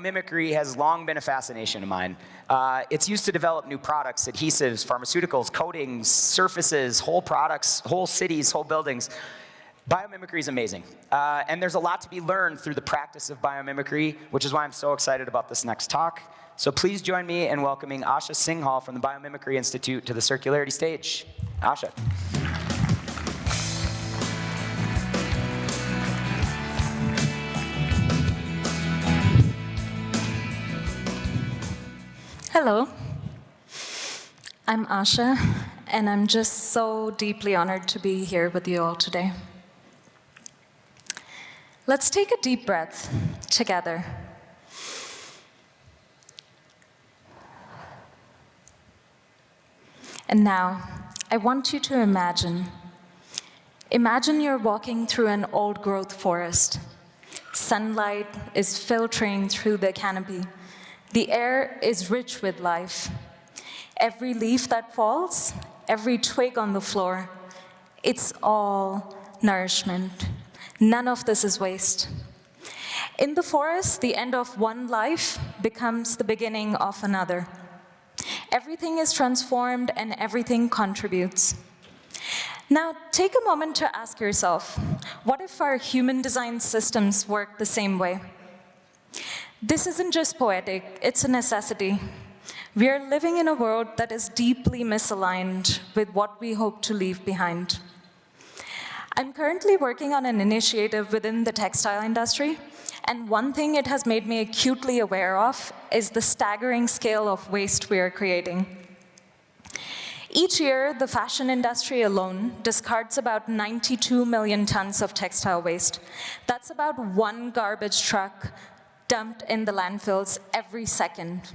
Biomimicry has long been a fascination of mine. It's used to develop new products, adhesives, pharmaceuticals, coatings, surfaces, whole products, whole cities, whole buildings. Biomimicry is amazing. And there's a lot to be learned through the practice of biomimicry, which is why I'm so excited about this next talk. So please join me in welcoming Asha Singhal from the Biomimicry Institute to the Circularity stage. Asha. Hello, I'm Asha, and I'm just so deeply honored to be here with you all today. Let's take a deep breath together. And now, I want you to imagine. Imagine you're walking through an old-growth forest. Sunlight is filtering through the canopy. The air is rich with life. Every leaf that falls, every twig on the floor, it's all nourishment. None of this is waste. In the forest, the end of one life becomes the beginning of another. Everything is transformed and everything contributes. Now, take a moment to ask yourself, what if our human-designed systems work the same way? This isn't just poetic, it's a necessity. We are living in a world that is deeply misaligned with what we hope to leave behind. I'm currently working on an initiative within the textile industry, and one thing it has made me acutely aware of is the staggering scale of waste we are creating. Each year, the fashion industry alone discards about 92 million tons of textile waste. That's about one garbage truck dumped in the landfills every second.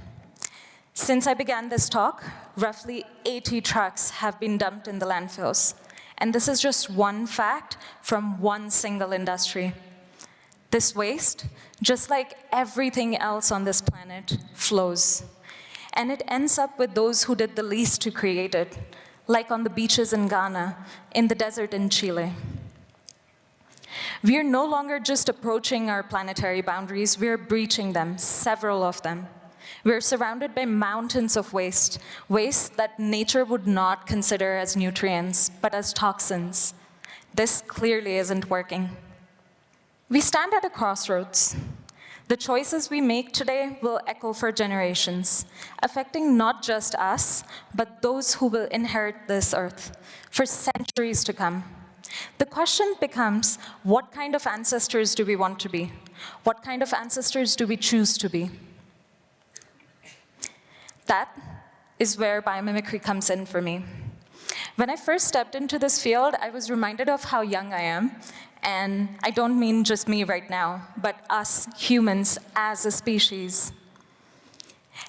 Since I began this talk, roughly 80 trucks have been dumped in the landfills. And this is just one fact from one single industry. This waste, just like everything else on this planet, flows. And it ends up with those who did the least to create it, like on the beaches in Ghana, in the desert in Chile. We are no longer just approaching our planetary boundaries, we are breaching them, several of them. We are surrounded by mountains of waste, waste that nature would not consider as nutrients, but as toxins. This clearly isn't working. We stand at a crossroads. The choices we make today will echo for generations, affecting not just us, but those who will inherit this earth for centuries to come. The question becomes, what kind of ancestors do we want to be? What kind of ancestors do we choose to be? That is where biomimicry comes in for me. When I first stepped into this field, I was reminded of how young I am, and I don't mean just me right now, but us humans as a species.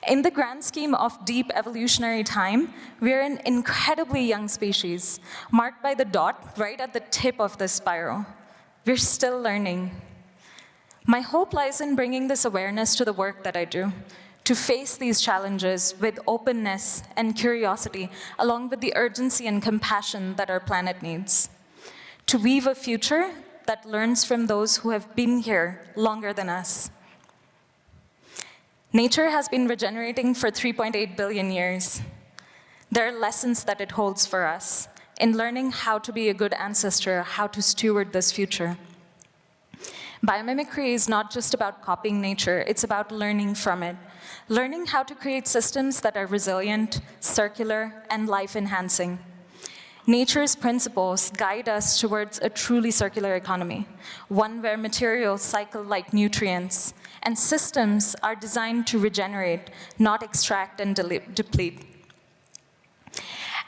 In the grand scheme of deep evolutionary time, we're an incredibly young species, marked by the dot right at the tip of this spiral. We're still learning. My hope lies in bringing this awareness to the work that I do, to face these challenges with openness and curiosity, along with the urgency and compassion that our planet needs. To weave a future that learns from those who have been here longer than us. Nature has been regenerating for 3.8 billion years. There are lessons that it holds for us in learning how to be a good ancestor, how to steward this future. Biomimicry is not just about copying nature, it's about learning from it. Learning how to create systems that are resilient, circular, and life-enhancing. Nature's principles guide us towards a truly circular economy, one where materials cycle like nutrients, and systems are designed to regenerate, not extract and deplete.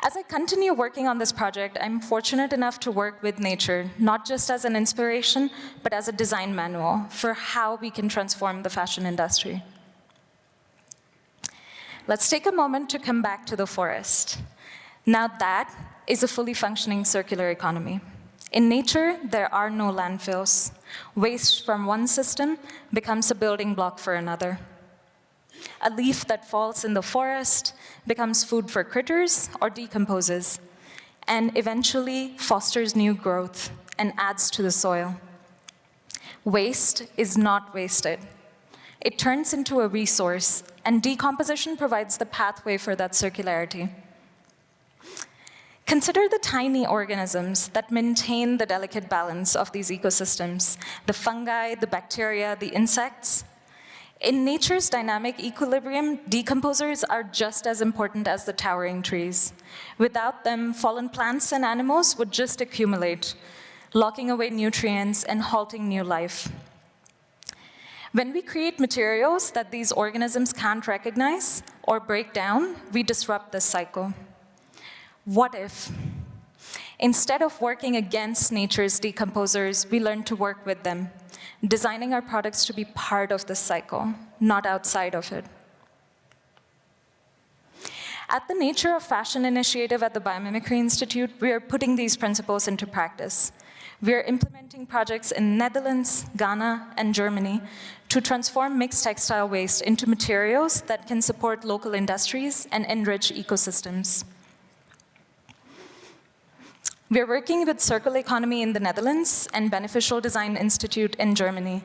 As I continue working on this project, I'm fortunate enough to work with nature, not just as an inspiration, but as a design manual for how we can transform the fashion industry. Let's take a moment to come back to the forest. Now that is a fully functioning circular economy. In nature, there are no landfills. Waste from one system becomes a building block for another. A leaf that falls in the forest becomes food for critters or decomposes, and eventually fosters new growth and adds to the soil. Waste is not wasted. it turns into a resource, and decomposition provides the pathway for that circularity. Consider the tiny organisms that maintain the delicate balance of these ecosystems, the fungi, the bacteria, the insects. In nature's dynamic equilibrium, decomposers are just as important as the towering trees. Without them, fallen plants and animals would just accumulate, locking away nutrients and halting new life. When we create materials that these organisms can't recognize or break down, we disrupt this cycle. What if, instead of working against nature's decomposers, we learn to work with them, designing our products to be part of this cycle, not outside of it? At the Nature of Fashion initiative at the Biomimicry Institute, we are putting these principles into practice. We are implementing projects in Netherlands, Ghana, and Germany to transform mixed textile waste into materials that can support local industries and enrich ecosystems. We are working with Circular Economy in the Netherlands and Beneficial Design Institute in Germany.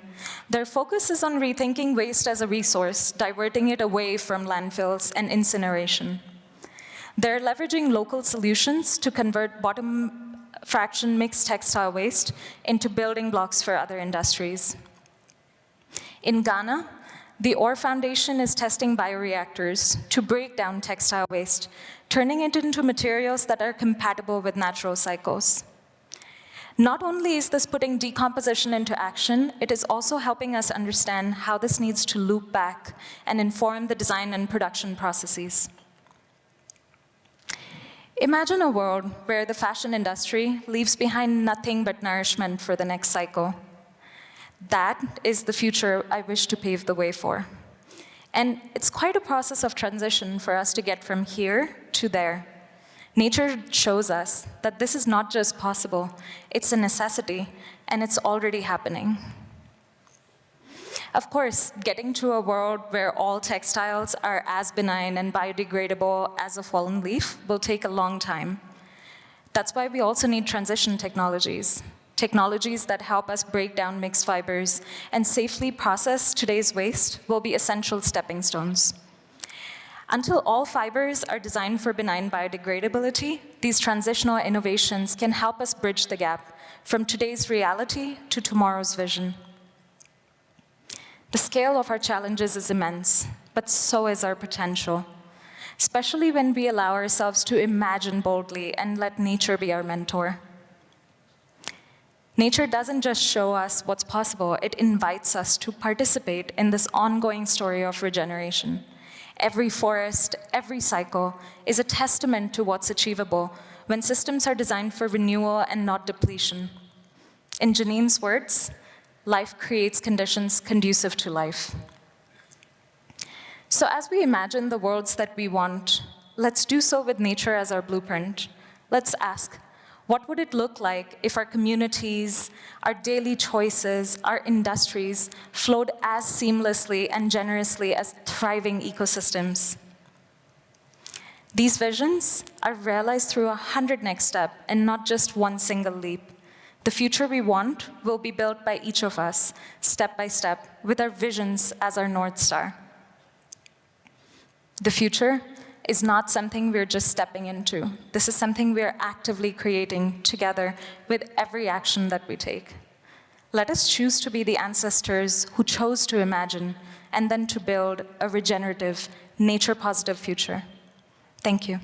Their focus is on rethinking waste as a resource, diverting it away from landfills and incineration. They're leveraging local solutions to convert bottom fraction mixed textile waste into building blocks for other industries. In Ghana, the OR Foundation is testing bioreactors to break down textile waste, turning it into materials that are compatible with natural cycles. Not only is this putting decomposition into action, it is also helping us understand how this needs to loop back and inform the design and production processes. Imagine a world where the fashion industry leaves behind nothing but nourishment for the next cycle. That is the future I wish to pave the way for. And it's quite a process of transition for us to get from here to there. Nature shows us that this is not just possible, it's a necessity, and it's already happening. Of course, getting to a world where all textiles are as benign and biodegradable as a fallen leaf will take a long time. That's why we also need transition technologies. Technologies that help us break down mixed fibers and safely process today's waste will be essential stepping stones. Until all fibers are designed for benign biodegradability, these transitional innovations can help us bridge the gap from today's reality to tomorrow's vision. The scale of our challenges is immense, but so is our potential, especially when we allow ourselves to imagine boldly and let nature be our mentor. Nature doesn't just show us what's possible, it invites us to participate in this ongoing story of regeneration. Every forest, every cycle is a testament to what's achievable when systems are designed for renewal and not depletion. In Janine's words, life creates conditions conducive to life. So as we imagine the worlds that we want, let's do so with nature as our blueprint. Let's ask, what would it look like if our communities, our daily choices, our industries flowed as seamlessly and generously as thriving ecosystems? These visions are realized through 100 next steps and not just one single leap. The future we want will be built by each of us, step by step, with our visions as our North Star. The future is not something we're just stepping into. This is something we're actively creating together with every action that we take. Let us choose to be the ancestors who chose to imagine and then to build a regenerative, nature-positive future. Thank you.